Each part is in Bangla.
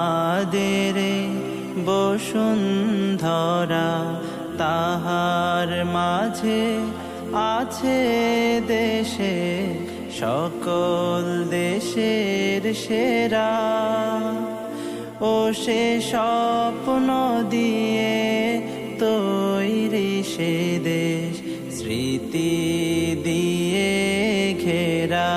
আমাদের বসুন্ধরা, তাহার মাঝে আছে দেশে সকল দেশের সেরা। ও সে স্বপ্ন দিয়ে তৈরি সে দেশ, স্মৃতি দিয়ে ঘেরা।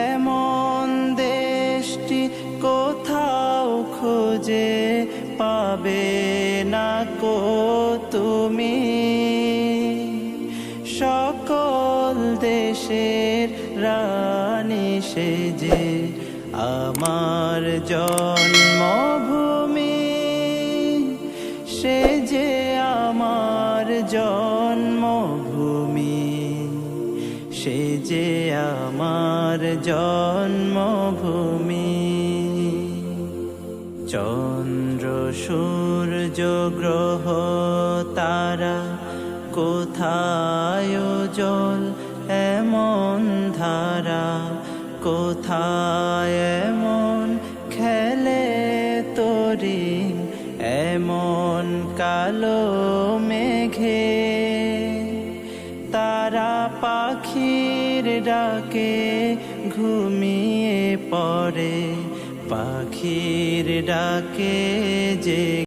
এমন দেশটি কোথাও খুঁজে পাবে না কো তুমি। সকল দেশের রানী সেজে আমার জন্মভূমি, সে যে আমার জন্মভূমি, সে যে আমার জন্মভূমি। চন্দ্র সূর্য গ্রহ তারা কোথায় জল এমন ধারা, কোথায় এমন খেলে তরি এমন কালো মেঘে। তারা পাখির ডাকে ঘুমিয়ে পড়ে, পাখির ডাকে যে